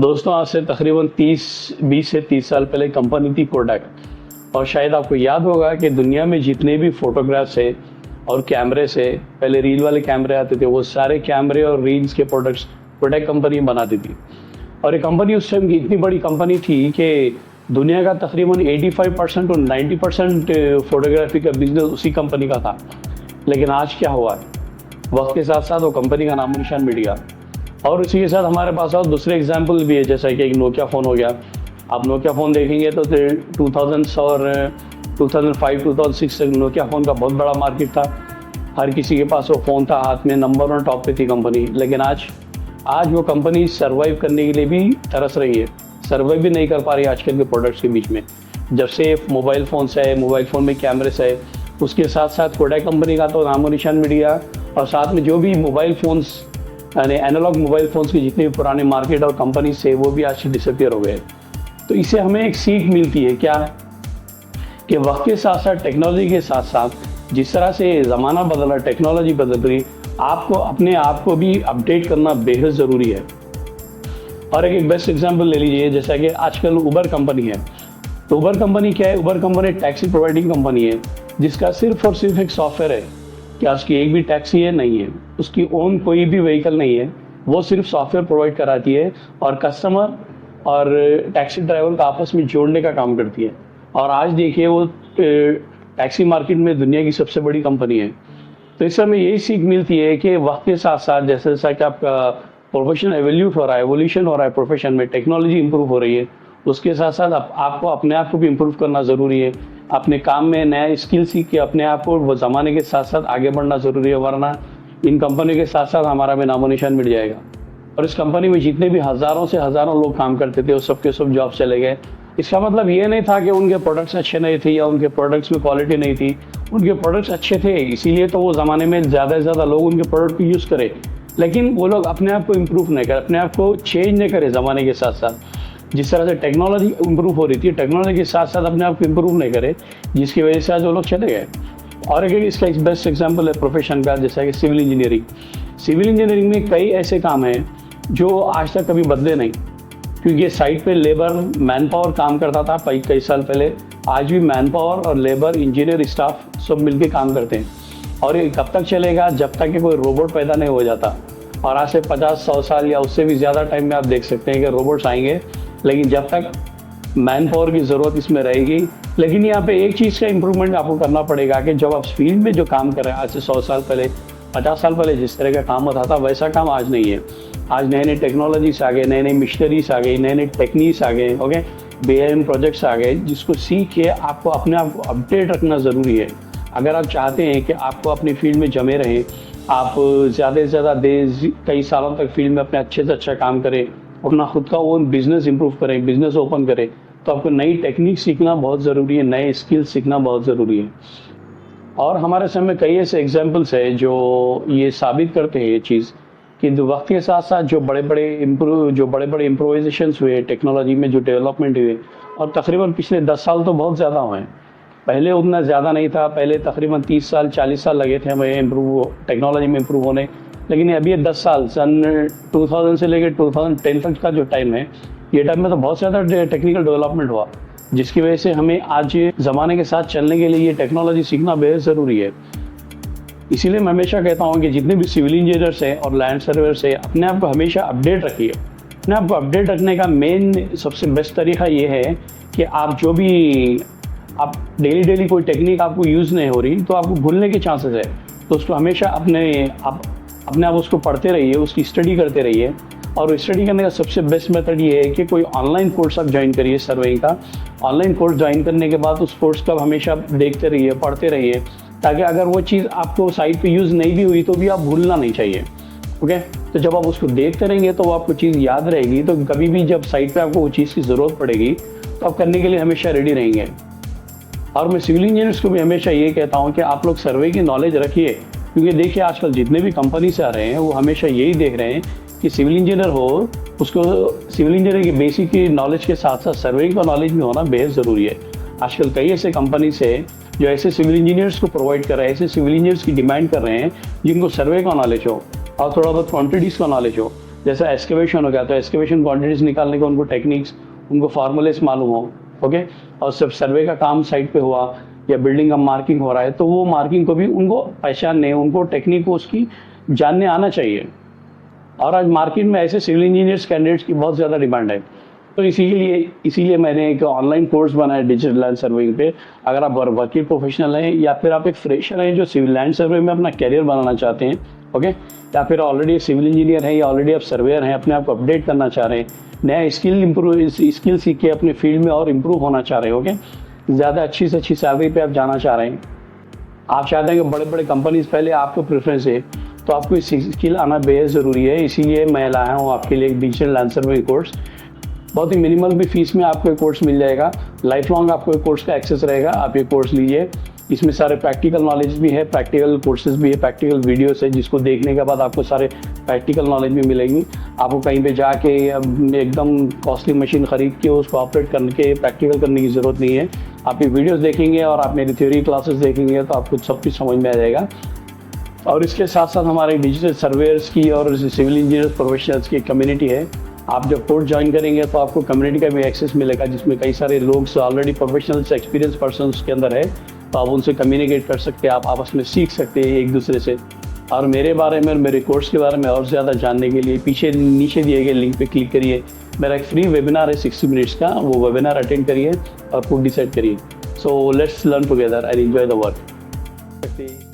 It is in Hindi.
दोस्तों, आज से तकरीबन 20 से 30 साल पहले कंपनी थी कोडैक। और शायद आपको याद होगा कि दुनिया में जितने भी फोटोग्राफ्स है और कैमरे से पहले रील वाले कैमरे आते थे, वो सारे कैमरे और रील्स के प्रोडक्ट्स कोडैक कंपनी बनाती थी। और ये कंपनी उस टाइम की इतनी बड़ी कंपनी थी कि दुनिया का तकरीबन 85% और 90% फोटोग्राफी का बिजनेस उसी कंपनी का था। लेकिन आज क्या हुआ है, वक्त के साथ साथ वो कंपनी का नामो निशान मिट गया। और इसी के साथ हमारे पास और दूसरे एग्जाम्पल भी है, जैसा कि एक नोकिया फ़ोन हो गया। आप नोकिया फ़ोन देखेंगे तो 2000 और 2005-2006 तक नोकिया फ़ोन का बहुत बड़ा मार्केट था। हर किसी के पास वो फ़ोन था हाथ में, नंबर 1 टॉप पे थी कंपनी। लेकिन आज वो कंपनी सर्वाइव करने के लिए भी तरस रही है, सर्वाइव भी नहीं कर पा रही आजकल के प्रोडक्ट्स के बीच में। जब से मोबाइल फ़ोन्स है, मोबाइल फ़ोन में कैमरेस है, उसके साथ साथ कोडैक कंपनी का तो नामो निशान मिट गया। और साथ में जो भी मोबाइल फ़ोन्स यानी एनालॉग मोबाइल फ़ोन्स के जितने भी पुराने मार्केट और कंपनी से, वो भी आज डिसअपियर हो गए। तो इससे हमें एक सीख मिलती है क्या, कि वक्त के साथ साथ टेक्नोलॉजी के साथ साथ जिस तरह से ज़माना बदला, टेक्नोलॉजी बदल रही, आपको अपने आप को भी अपडेट करना बेहद ज़रूरी है। और एक बेस्ट एग्जांपल ले लीजिए, जैसा कि आजकल उबर कंपनी है। तो उबर कंपनी क्या है? उबर कंपनी टैक्सी प्रोवाइडिंग कंपनी है, जिसका सिर्फ और सिर्फ एक सॉफ्टवेयर है। क्या उसकी एक भी टैक्सी है? नहीं है। उसकी ओन कोई भी व्हीकल नहीं है, वो सिर्फ सॉफ्टवेयर प्रोवाइड कराती है और कस्टमर और टैक्सी ड्राइवर को आपस में जोड़ने का काम करती है। और आज देखिए, वो टैक्सी मार्केट में दुनिया की सबसे बड़ी कंपनी है। तो इससे हमें यही सीख मिलती है कि वक्त के साथ साथ जैसे जैसा कि आपका प्रोफेशन एवोल्यूशन हो रहा है, प्रोफेशन में टेक्नोलॉजी इंप्रूव हो रही है, उसके साथ साथ आपको अपने आप को भी इम्प्रूव करना ज़रूरी है। अपने काम में नया स्किल सीख के अपने आप को वो ज़माने के साथ साथ आगे बढ़ना ज़रूरी है, वरना इन कंपनी के साथ साथ हमारा भी नामो निशान मिट जाएगा। और इस कंपनी में जितने भी हज़ारों से हज़ारों लोग काम करते थे, वो सबके सब जॉब चले गए। इसका मतलब ये नहीं था कि उनके प्रोडक्ट्स अच्छे नहीं थे या उनके प्रोडक्ट्स में क्वालिटी नहीं थी। उनके प्रोडक्ट्स अच्छे थे, इसीलिए तो वो ज़माने में ज़्यादा से ज़्यादा लोग उनके प्रोडक्ट को यूज़ करें। लेकिन वो लोग अपने आप को इम्प्रूव नहीं करे, अपने आप को चेंज नहीं करे ज़माने के साथ साथ। जिस तरह से टेक्नोलॉजी इम्प्रूव हो रही थी, टेक्नोलॉजी के साथ साथ अपने आप को इम्प्रूव नहीं करे, जिसकी वजह से आज वो लोग चले गए। और एक इसका एक बेस्ट एग्जांपल है प्रोफेशन का, जैसा कि सिविल इंजीनियरिंग। सिविल इंजीनियरिंग में कई ऐसे काम हैं जो आज तक कभी बदले नहीं, क्योंकि साइट पे लेबर मैन पावर काम करता था कई साल पहले। आज भी मैन पावर और लेबर, इंजीनियर, स्टाफ सब मिलके काम करते हैं। और ये कब तक चलेगा? जब तक कि कोई रोबोट पैदा नहीं हो जाता। और आज से 50-100 साल या उससे भी ज़्यादा टाइम में आप देख सकते हैं कि रोबोट्स आएंगे, लेकिन जब तक मैन पावर की ज़रूरत इसमें रहेगी। लेकिन यहाँ पे एक चीज़ का इम्प्रूवमेंट आपको करना पड़ेगा कि जब आप फील्ड में जो काम कर रहे हैं, आज से 100 साल पहले, 50 साल पहले जिस तरह का काम होता था, वैसा काम आज नहीं है। आज नए नए टेक्नोलॉजीज आ गए, नए नए मिशनरीज आ गई, नए नए टेक्निक्स आ गए, ओके, BIM प्रोजेक्ट्स आ गए, जिसको सीख के आपको अपने आप को अपडेट रखना ज़रूरी है। अगर आप चाहते हैं कि आपको अपनी फील्ड में जमे रहें, आप ज़्यादा से ज़्यादा कई सालों तक फील्ड में अपने अच्छे से अच्छा काम करें, अपना खुद का ओन बिजनेस इंप्रूव करें, बिजनेस ओपन करें, तो आपको नई टेक्निक सीखना बहुत ज़रूरी है, नए स्किल सीखना बहुत ज़रूरी है। और हमारे सामने कई ऐसे एग्जांपल्स है जो ये साबित करते हैं ये चीज़, कि वक्त के साथ साथ जो बड़े बड़े इम्प्रोवाइजेशंस हुए टेक्नोलॉजी में, जो डेवलपमेंट हुए, और तकरीबन पिछले 10 साल तो बहुत ज़्यादा हुए हैं। पहले उतना ज़्यादा नहीं था, पहले तकरीबन 30 साल 40 साल लगे थे हमें टेक्नोलॉजी में इम्प्रूव होने। लेकिन अभी ये 10 साल, सन 2000 से लेकर 2010 तक का जो टाइम है, ये टाइम में तो बहुत ज़्यादा टेक्निकल डेवलपमेंट हुआ, जिसकी वजह से हमें आज ज़माने के साथ चलने के लिए ये टेक्नोलॉजी सीखना बेहद ज़रूरी है। इसीलिए मैं हमेशा कहता हूँ कि जितने भी सिविल इंजीनियर्स हैं और लैंड सर्वेयर्स हैं, अपने आप को हमेशा अपडेट रखिए। अपने आप को अपडेट रखने का मेन सबसे बेस्ट तरीका ये है कि आप डेली कोई टेक्निक आपको यूज़ नहीं हो रही, तो आपको भूलने के चांसेस है। तो उसको हमेशा अपने आप उसको पढ़ते रहिए, उसकी स्टडी करते रहिए। और स्टडी करने का सबसे बेस्ट मेथड ये है कि कोई ऑनलाइन कोर्स आप ज्वाइन करिए, सर्वेइंग का। ऑनलाइन कोर्स ज्वाइन करने के बाद उस कोर्स का हमेशा देखते रहिए, पढ़ते रहिए, ताकि अगर वो चीज़ आपको साइट पे यूज़ नहीं भी हुई तो भी आप भूलना नहीं चाहिए, ओके। तो जब आप उसको देखते रहेंगे तो वो आपको चीज़ याद रहेगी, तो कभी भी जब साइट पे आपको वो चीज़ की ज़रूरत पड़ेगी तो आप करने के लिए हमेशा रेडी रहेंगे। और मैं सिविल इंजीनियर्स को भी हमेशा ये कहता हूँ कि आप लोग सर्वे की नॉलेज रखिए, क्योंकि देखिए आजकल जितने भी कंपनी से आ रहे हैं, वो हमेशा यही देख रहे हैं कि सिविल इंजीनियर हो, उसको सिविल इंजीनियर की बेसिक नॉलेज के साथ साथ सर्वेइंग का नॉलेज भी होना बेहद ज़रूरी है। आजकल कई ऐसे कंपनी से जो ऐसे सिविल इंजीनियर्स को प्रोवाइड कर रहे हैं, ऐसे सिविल इंजीनियर्स की डिमांड कर रहे हैं जिनको सर्वे का नॉलेज हो और थोड़ा बहुत क्वांटिटीज़ का नॉलेज हो, जैसा एक्सकेवेशन हो गया तो एक्सकेवेशन क्वांटिटीज निकालने को उनको टेक्निक्स, उनको फार्मूलेस मालूम हो, ओके। और सब सर्वे का काम साइट पे हुआ या बिल्डिंग का मार्किंग हो रहा है तो वो मार्किंग को भी उनको पहचानने, उनको टेक्निक को उसकी जानने आना चाहिए। और आज मार्केट में ऐसे सिविल इंजीनियर्स कैंडिडेट्स की बहुत ज़्यादा डिमांड है, तो इसीलिए मैंने एक ऑनलाइन कोर्स बनाया डिजिटल लैंड सर्वेइंग पे। अगर आप वर्किंग प्रोफेशनल हैं या फिर आप एक फ्रेशर हैं जो सिविल लैंड सर्वे में अपना कैरियर बनाना चाहते हैं, ओके, या फिर ऑलरेडी सिविल इंजीनियर हैं या ऑलरेडी आप सर्वेयर हैं, अपने आप को अपडेट करना चाह रहे हैं, नया स्किल सीख के अपने फील्ड में और इम्प्रूव होना चाह रहे हैं, ओके, ज़्यादा अच्छी से अच्छी सैलरी पे आप जाना चाह रहे हैं, आप चाहते हैं कि बड़े बड़े कंपनीज पहले आपको प्रेफरेंस है, तो आपको इस स्किल आना बेहद ज़रूरी है। इसीलिए मैं लाया हूँ आपके लिए एक डिजिटल लैंड सर्वे कोर्स। बहुत ही मिनिमल भी फीस में आपको एक कोर्स मिल जाएगा, लाइफ लॉन्ग आपको एक कोर्स का एक्सेस रहेगा, आप ये कोर्स लीजिए। इसमें सारे प्रैक्टिकल नॉलेज भी है, प्रैक्टिकल कोर्सेज भी है, प्रैक्टिकल वीडियोस है जिसको देखने के बाद आपको सारे प्रैक्टिकल नॉलेज भी मिलेगी। आपको कहीं पे जाके एकदम कॉस्टली मशीन खरीद के उसको ऑपरेट करके प्रैक्टिकल करने की ज़रूरत नहीं है। आप ये वीडियोस देखेंगे और आप मेरी थ्योरी क्लासेस देखेंगे तो आपको सब कुछ समझ में आ जाएगा। और इसके साथ साथ हमारे डिजिटल सर्वेयर्स की और सिविल इंजीनियर्स प्रोफेशनल्स की कम्युनिटी है। आप जब कोर्स ज्वाइन करेंगे तो आपको कम्युनिटी का भी एक्सेस मिलेगा जिसमें कई सारे लोग ऑलरेडी प्रोफेशनल्स, एक्सपीरियंस पर्सन्स के अंदर है, तो आप उनसे कम्युनिकेट कर सकते हैं, आप आपस में सीख सकते हैं एक दूसरे से। और मेरे बारे में और मेरे कोर्स के बारे में और ज़्यादा जानने के लिए पीछे नीचे दिए गए लिंक पे क्लिक करिए। मेरा एक फ्री वेबिनार है 60 मिनट्स का, वो वेबिनार अटेंड करिए और खुद डिसाइड करिए। So let's learn together and enjoy the work.